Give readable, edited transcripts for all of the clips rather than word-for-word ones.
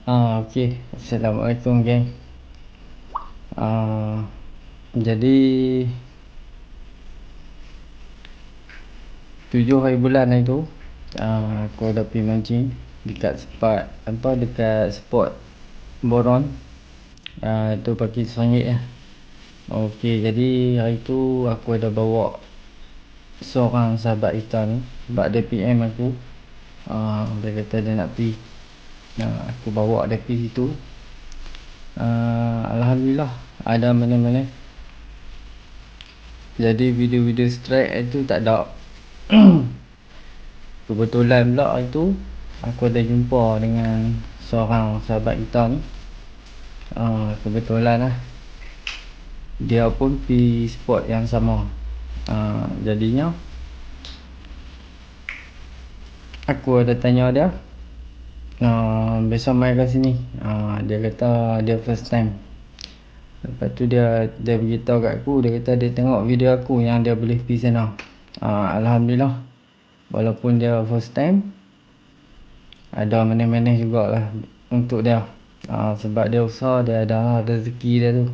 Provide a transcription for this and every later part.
Okey. Assalamualaikum geng. Jadi 7 hari bulan hari tu aku ada pergi mancing dekat spot Boron. Tu pakai RM1 lah. Okey, jadi hari tu aku ada bawa seorang sahabat kita ni sebab dia PM aku. Dia kata dia nak pergi. Aku bawa dia pergi situ. Alhamdulillah ada mana-mana. Jadi video-video strike itu tak ada. Kebetulan pula hari tu aku ada jumpa dengan seorang sahabat kita ni. Kebetulan lah dia pun pergi spot yang sama. Jadinya aku ada tanya dia, besok mai kat sini. Dia kata dia first time. Lepas tu dia beritahu kat aku, dia kata dia tengok video aku yang dia boleh pergi sana. Alhamdulillah, walaupun dia first time, ada manis-manis jugalah untuk dia. Sebab dia usaha, dia ada rezeki dia tu.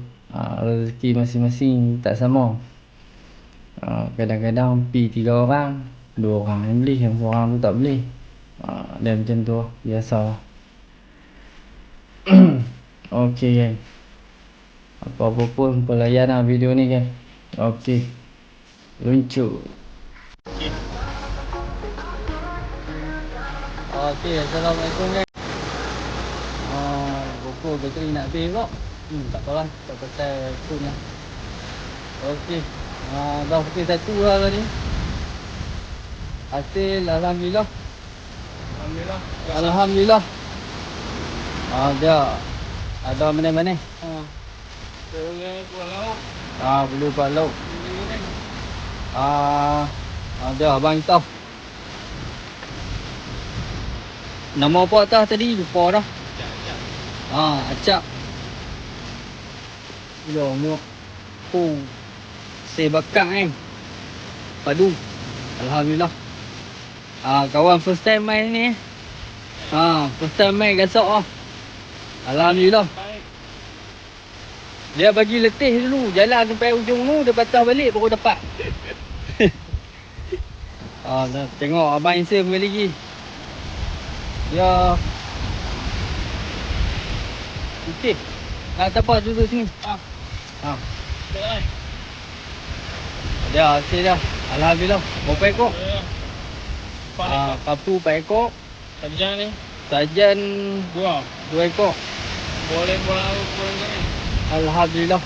Rezeki masing-masing tak sama. Kadang-kadang pergi 3 orang, 2 orang yang boleh, yang seorang tu tak boleh. Dan macam tu biasa. Okey geng, apa-apa pun pelayan lah video ni geng. Okey, luncur. Okey, Assalamualaikum geng. GoPro bateri nak habis pula. Tak apalah, tak pasal phone lah. Okey, dah pukul 1 lah tadi. Hasil Alhamdulillah. Alhamdulillah. Dia ada mana-mana. Boleh buat lauk. Dia abang tahu. Nama apa atas tadi lupa dah. Acap. Yo mu. Sebakang padu. Alhamdulillah. Kawan first time main ni. First time main gasok lah. Alhamdulillah. Dia bagi letih dulu, jalan sampai ujung tu, dia patah balik baru dapat. Tengok abang Insya sekali lagi. Ya. Okey. Nak siapa duduk sini? Dia hasil dah. Alhamdulillah. Berapa ekor? Papu 4 ekor. Sajan ni? Sajan 2 ekor. Boleh buat apa ni? Alhamdulillah.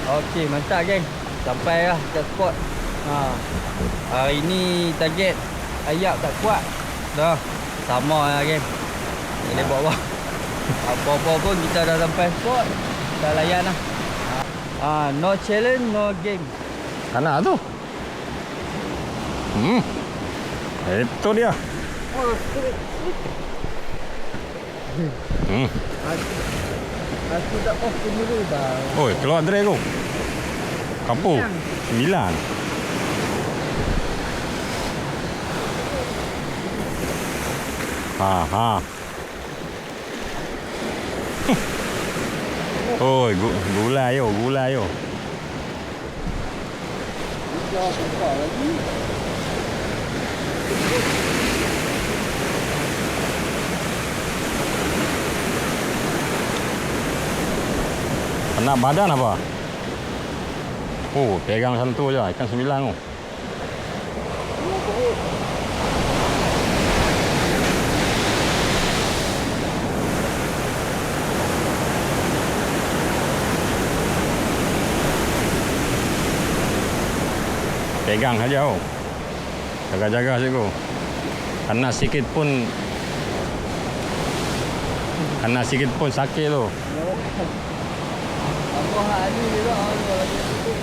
Okey, mantap geng. Sampai lah kat spot. Hari ni target ayam tak kuat. Dah sama lah geng. Boleh buat apa. Apa-apa pun kita dah sampai spot. Dah layan lah. No challenge, no game. Anak tu. Itu dia. Aku dah off dulu bang. Oi, keluar drag tu. Kampung 9. Oi, gula yo. Kena badan apa? Pegang macam tu je, ikan 9 tu. Pegang saja. Jaga-jaga cikgu. Kena sikit pun Kena sikit pun sakit tu. Apa hari ni lah kalau dia tutup.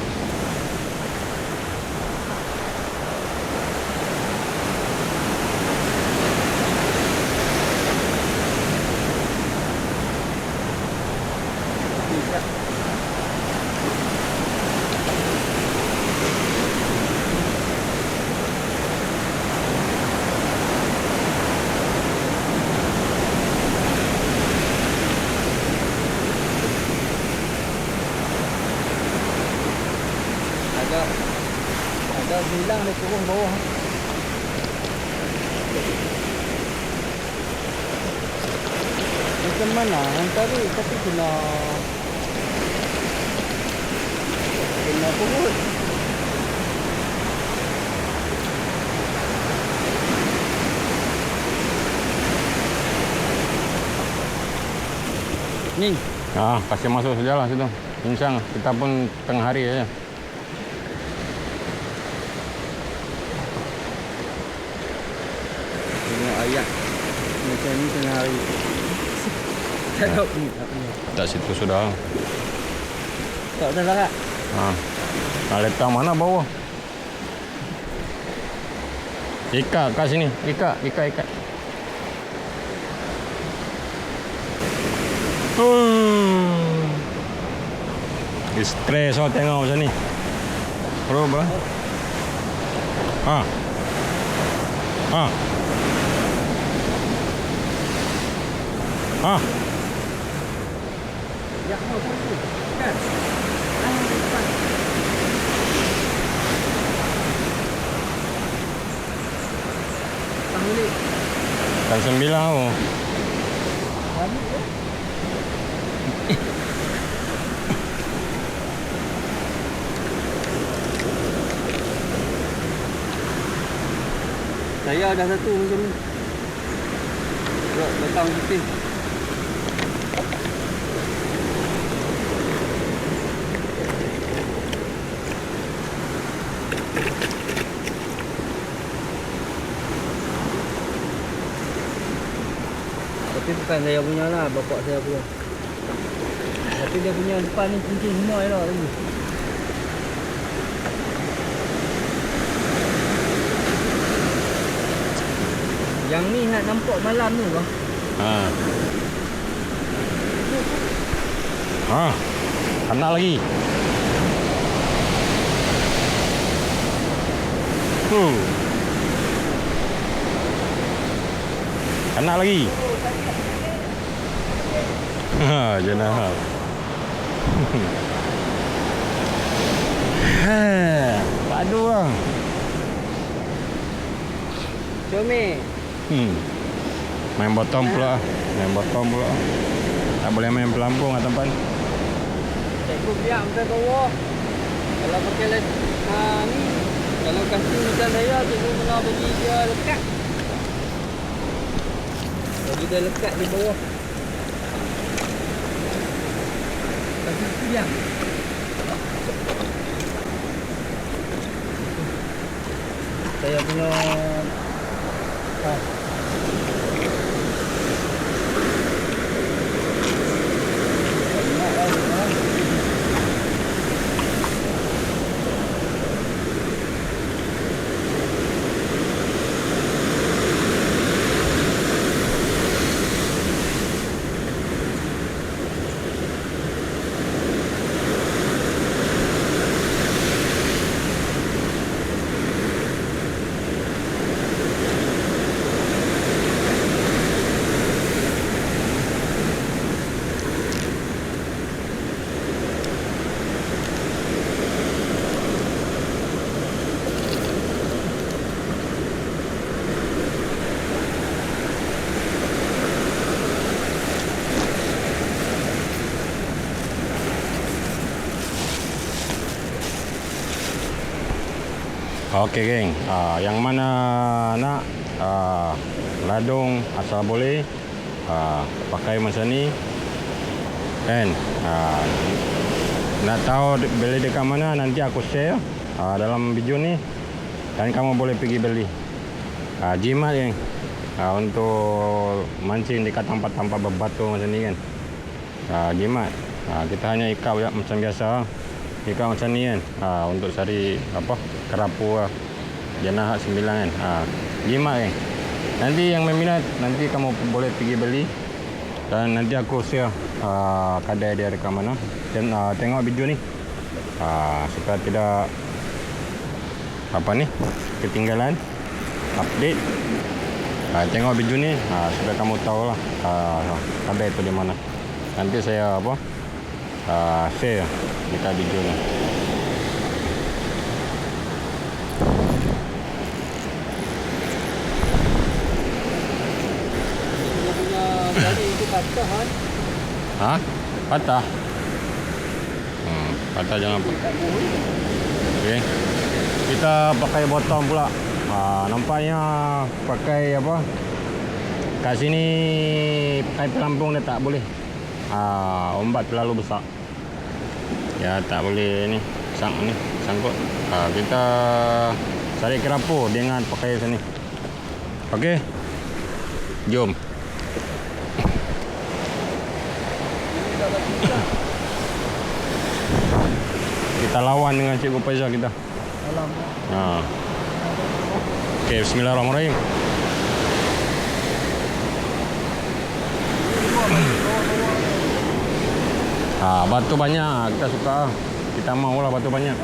Ada bilang dia turun bawah. Macam mana yang tadi tapi kena turun. Ni. Kasih masuk sajalah situ. Insang kita pun tengah hari aja. Ayat macam ni tengah hari. Tak punya. Tak situ sudah. Tak ada larat. Nak letak mana bawah? Ikat kat sini. Ikat. Stres oh tengok macam ni. Bro. Ya, mau tu. Kan. Kan 9 tu. Saya ada satu macam ni. Batang putih. Tapi bukan saya punya lah, bapak saya punya. Tapi dia punya depan ni cincin semua elok lagi. Yang ni nak nampak malam tu bang. Kena lagi. Kena lagi. Jenah. Padu lah. Comel. Main bottom pula. Tak boleh main pelampung kat tempat. Cikgu biar sampai bawah. Kalau pakai ni, kalau kasih macam saya, cikgu kena bagi dia lekat. Bagi dia lekat di bawah. Kasih biar. Saya punya Okey geng, yang mana nak ladung asal boleh pakai macam ni kan. Nak tahu beli dekat mana, nanti aku share dalam video ni dan kamu boleh pergi beli. Jimat geng. untuk mancing dekat tempat-tempat berbatu macam ni kan. Jimat. Kita hanya ikat macam biasa. Ikat macam ni kan. Untuk cari apa? Kerapu lah. Janah 9 kan. Jimat kan. Nanti yang berminat, nanti kamu boleh pergi beli. Dan nanti aku share kedai dia dekat mana. Dan tengok video ni. Supaya tidak apa ni, ketinggalan update. Tengok video ni supaya kamu tahu lah kedai itu di mana. Nanti saya apa share dekat video ni. Patah. Patah jangan. Okey. Kita pakai bottom pula. Nampaknya pakai apa? Kat sini pakai pelampung dia tak boleh. Ombak terlalu besar. Ya tak boleh ni. Sangkut. Kita cari kerapu dengan pakai sini. Okey. Jom. Kita lawan dengan Cikgu Faizal kita. Okey, bismillahirrahmanirrahim. Batu banyak kita suka. Kita maulah batu banyak.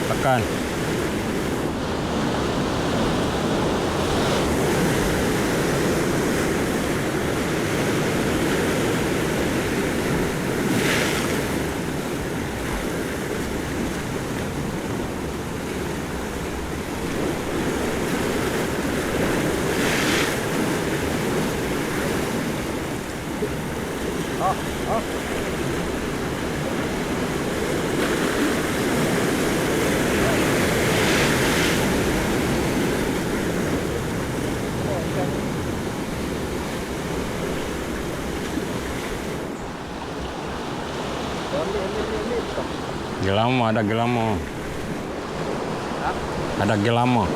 Tekan. Gelamo, ada gelamo. Ada gelamo.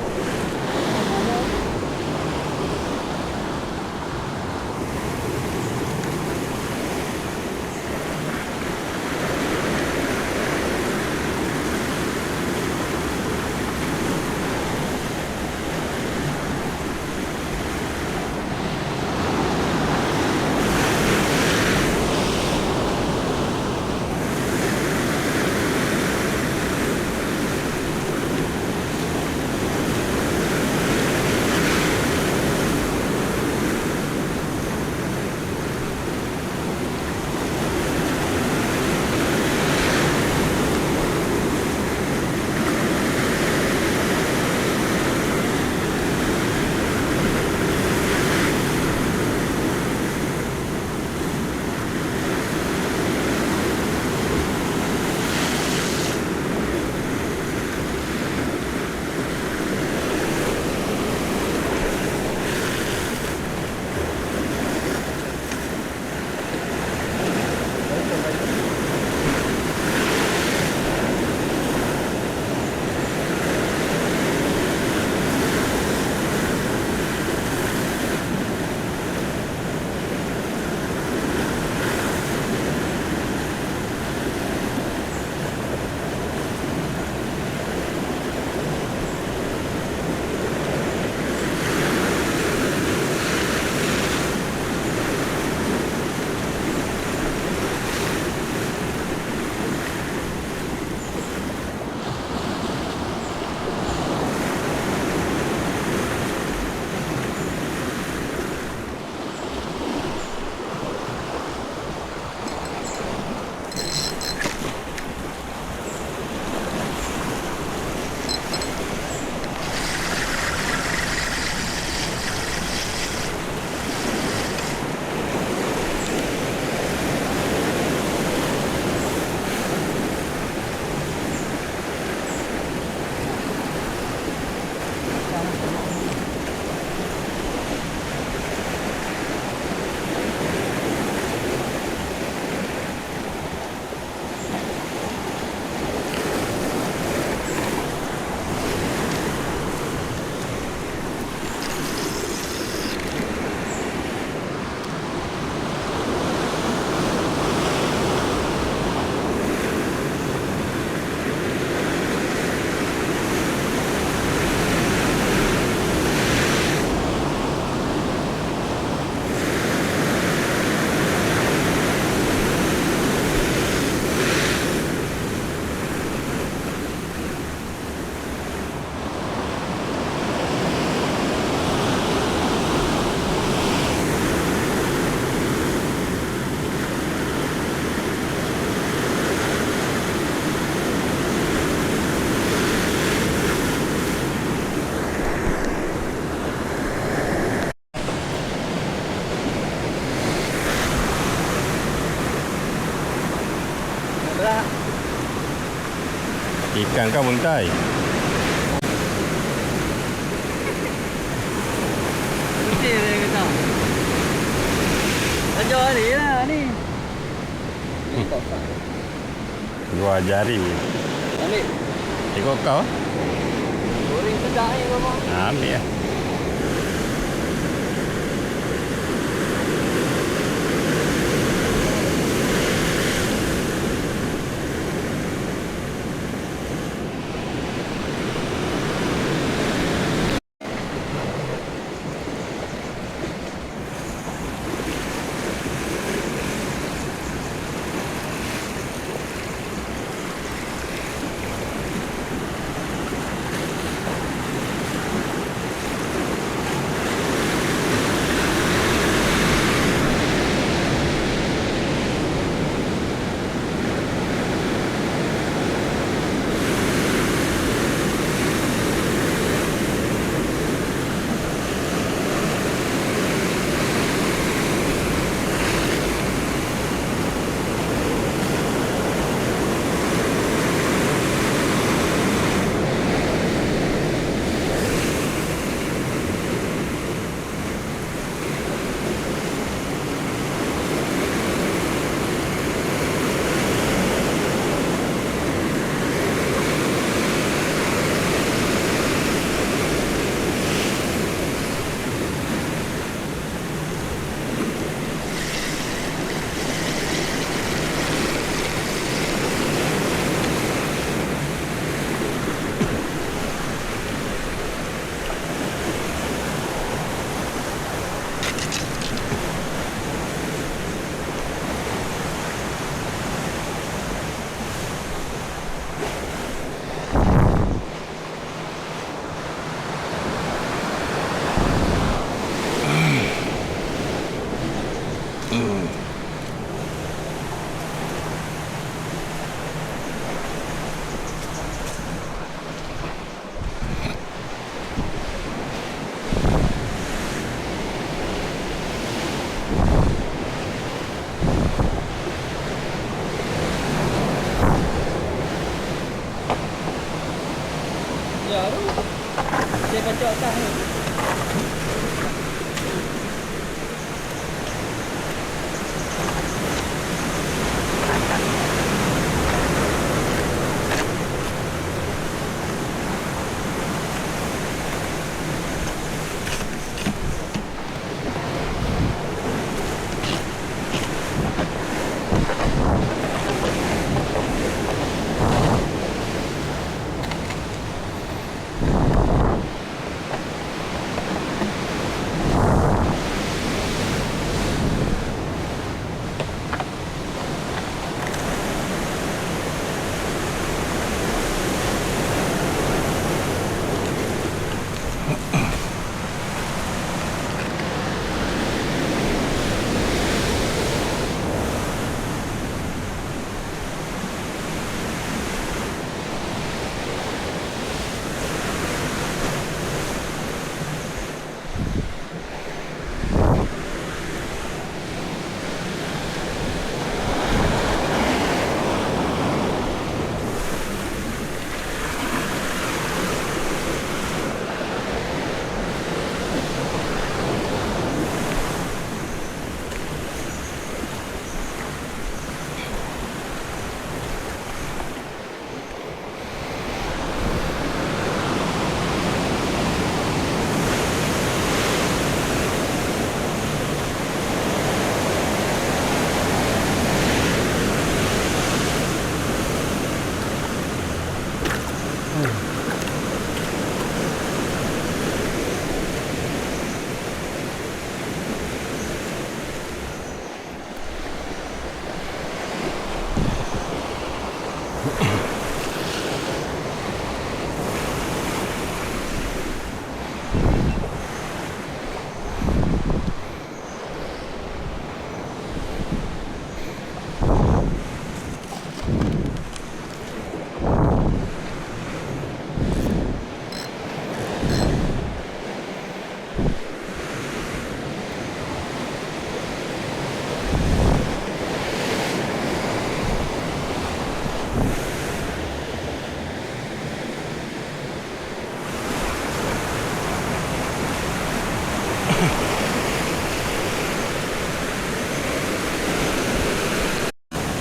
tak? Ikan kau buntai. Betul dia kata. Ajar ni lah ni. Dua jari. Ambil. Ikut kau. Goreng sedap ni bapak. Ambil lah.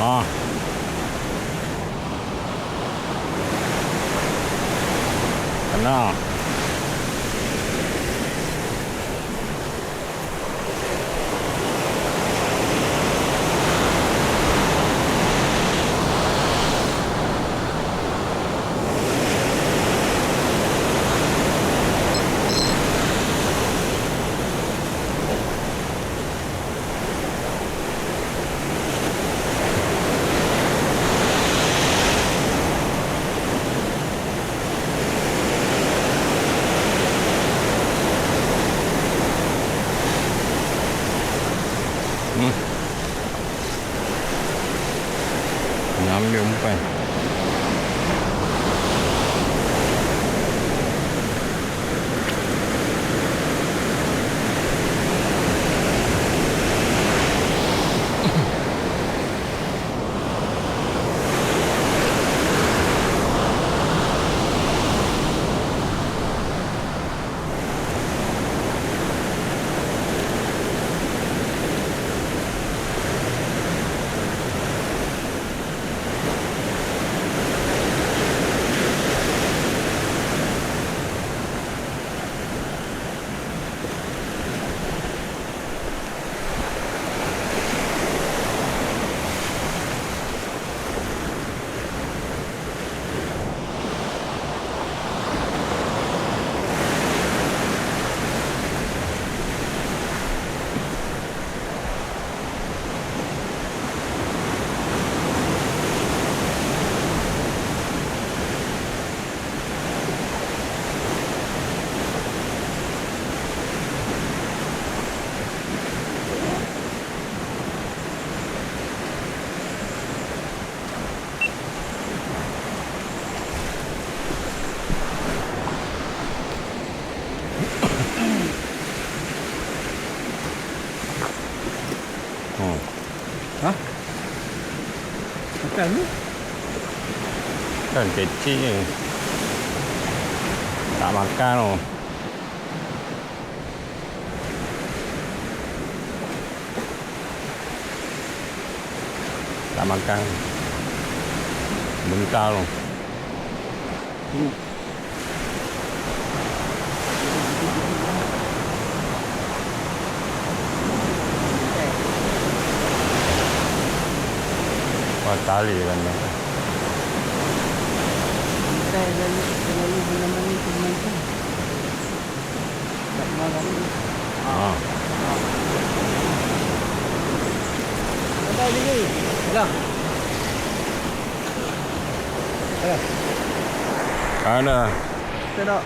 Ah. Kena. Ambil umpan. Hah? Makan ni? Kan kecil je. Tak makan tu. Tak makan. Bentar tu. Wah, tali kan ni. Kita selalu menemani teman-teman. Tak malam ni. Ah. Ada lagi. Dah. Ada. Tak.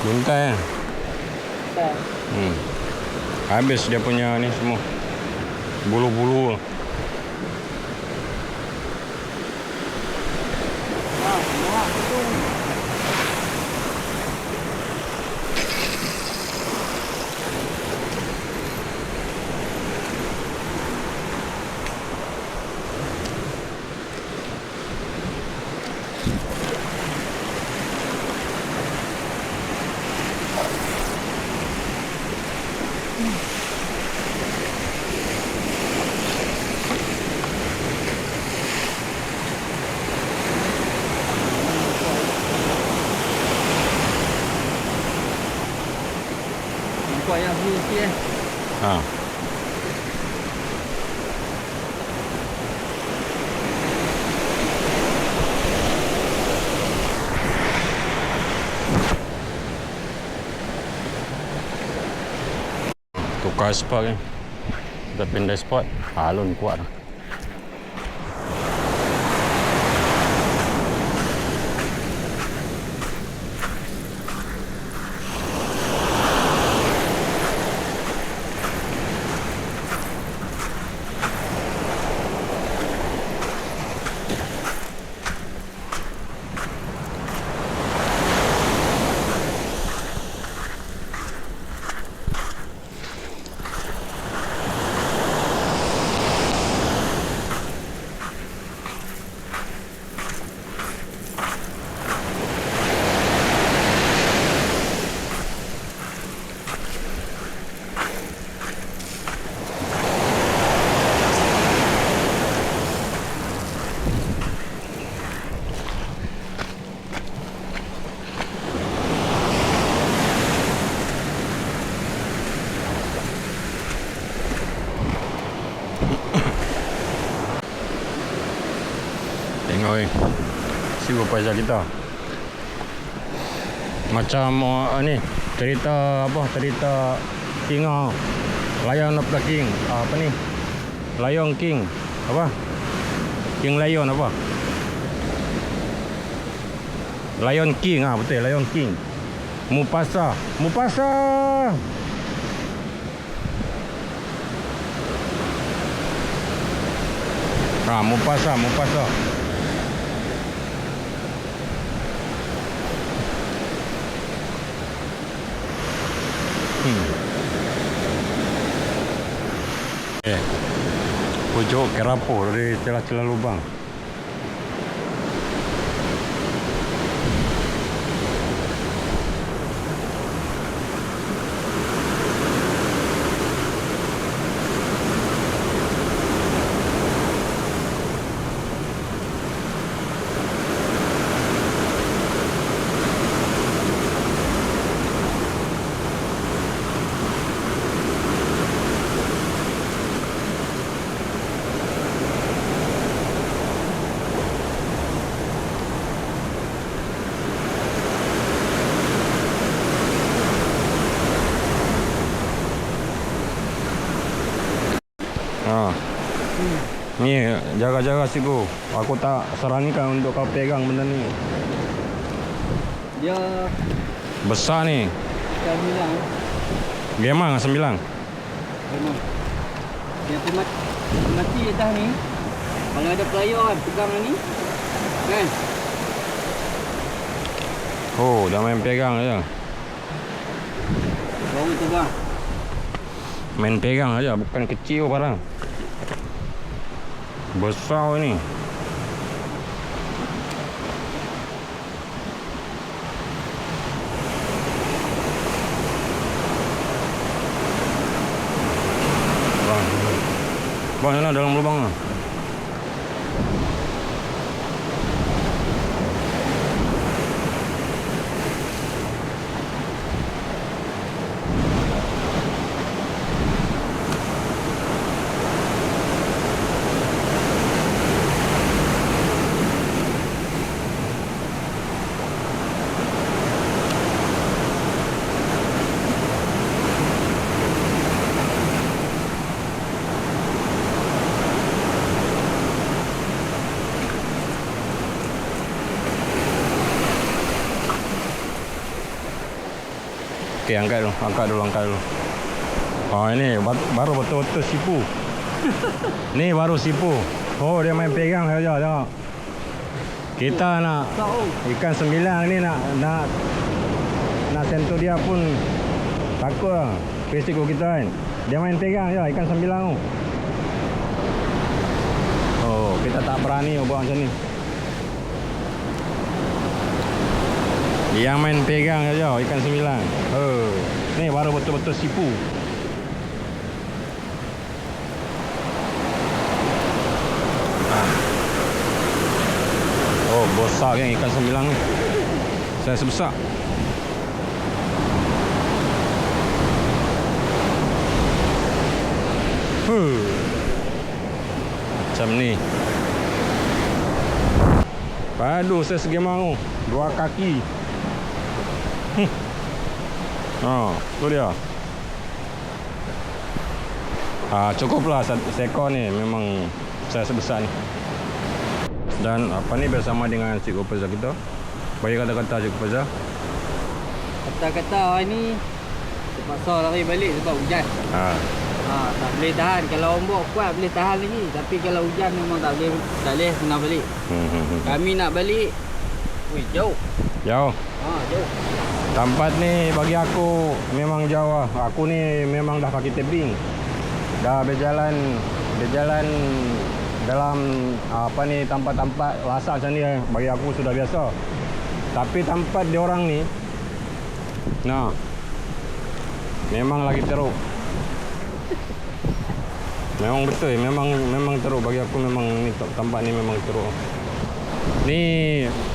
Buntai kan? Habis dia punya ni semua. Bulu-bulu. Nampak yang blue sikit Ha. Tukar spot ni. Kita pindah spot. Alun kuat lah. Oi. Supervisor kita. Macam ni cerita apa? Cerita King Lion of the King. Apa ni? Lion King. Apa? King Lion apa? Lion King betul, Lion King. Mufasa. Mufasa. Pojok kerapu dari celah-celah lubang. Ni jaga-jaga siku. Aku tak sarankan untuk kau pegang benda ni. Dia Besar ni. dah bilang. Memang 9. Memang. Dia mati dah ni. Kalau ada player kan pegang ni. Kan? Oh, dah main pegang aja. Baru tu bang. Main pegang aja, bukan kecil barang. Besar ni. Bang, bang, dalam lubang lah. Okey, angkat dulu. Oh, ini baru betul-betul sipu. Ni baru sipu. Oh, dia main pegang saja, tengok. Kita nak ikan 9 ni nak sentuh dia pun takut lah. Risiko kita kan. Dia main pegang je ikan 9 tu. Oh, kita tak berani buat macam ni. Yang main pegang saja ikan 9. Ni baru betul-betul sipu. Oh, besar kan ikan 9 ni. Saya sebesar. Macam ni. Padu saya segi mau. 2 kaki. Tu dia. Cukuplah seekor ni, memang saya sebesar ni. Dan apa ni bersama dengan Cik Opeza kita. Bagi kata-kata Cik Opeza. Kata-kata ni terpaksa lari balik sebab hujan. Tak boleh tahan. Kalau ombak kuat boleh tahan lagi. Tapi kalau hujan memang tak boleh kena balik. Kami nak balik. Jauh. Jauh. Jauh. Tempat ni bagi aku memang jauh. Aku ni memang dah kaki tebing. Dah berjalan dalam apa ni tempat-tempat lasak macam ni bagi aku sudah biasa. Tapi tempat dia orang ni memang lagi teruk. Memang betul, memang teruk bagi aku, memang ni tempat ni memang teruk. Ni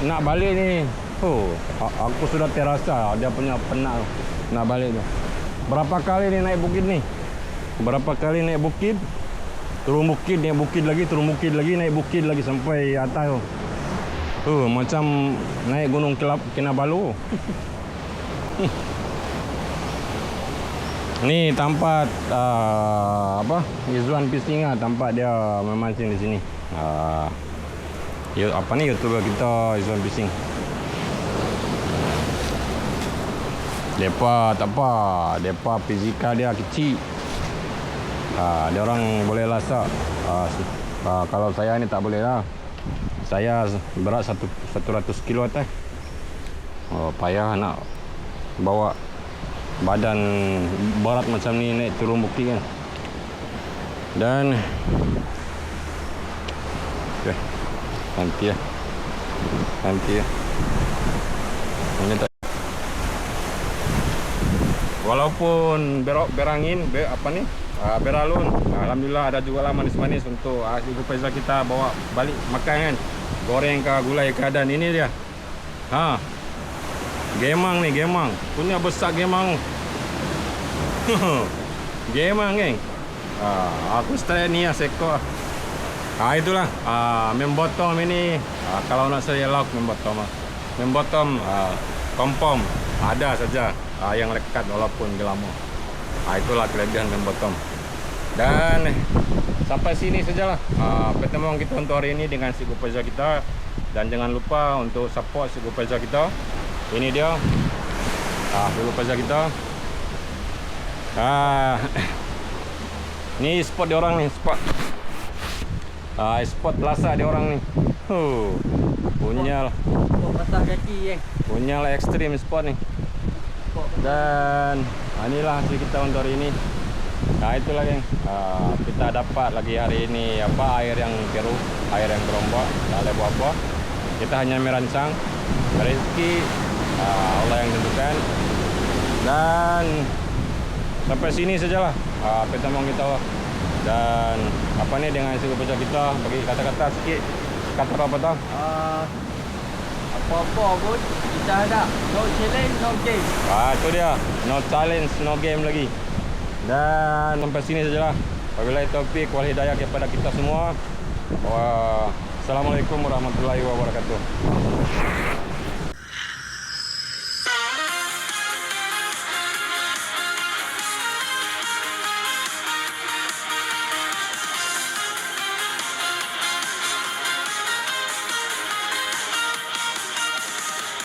nak balik ni. Aku sudah terasa dia punya penat nak balik tu. Berapa kali ni naik bukit ni? Berapa kali naik bukit? Turun bukit, naik bukit lagi, turun bukit lagi, naik bukit lagi sampai atas tu. Macam naik gunung Kinabalu. Ni tempat apa? Izwan Fishing lah, tempat dia memancing di sini. Apa ni YouTuber kita Izwan Fishing. Depa tak apa, depa fizikal dia kecil. Dia orang boleh lasak. Kalau saya ni tak boleh lah. Saya berat 100 kilo atas. Payah nak bawa badan berat macam ni naik turun bukit kan. Dan nanti ya. Ini tak. Walaupun berangin, beralun, alhamdulillah ada juga lah manis-manis untuk Ibu Faizal kita bawa balik makan kan. Goreng ke gulai ke, dan ini dia. Gemang ni, gemang. Punya besar gemang. Gemang kan. Aku start ni sekor. Itulah. Membottom ini. Kalau nak saya lauk membottom. Membottom kompom ada saja yang lekat walaupun gelama. Itulah kelebihan membottom. Dan sampai sini sajalah pertemuan kita untuk hari ini dengan si Gopeza kita. Dan jangan lupa untuk support si Gopeza kita. Ini dia si Gopeza kita. Ni spot dia orang ni, spot plaza dia orang ni. Punya lah ekstrim spot ni. Dan inilah hasil kita untuk hari ini. Itulah geng, kita dapat lagi hari ini air yang keruh, air yang berombak, tak boleh buat apa. Kita hanya merancang rezeki, Allah yang tentukan. Dan sampai sini sajalah pertemuan kita. Dan apa ni dengan hasil kerja kita, bagi kata-kata sikit. Kata apa tau? Apa-apa pun kita ada. No challenge, no game. Itu dia, no challenge, no game lagi. Dan sampai sini sajalah. Wabillahi taufik wal hidayah kepada kita semua. Assalamualaikum warahmatullahi wabarakatuh.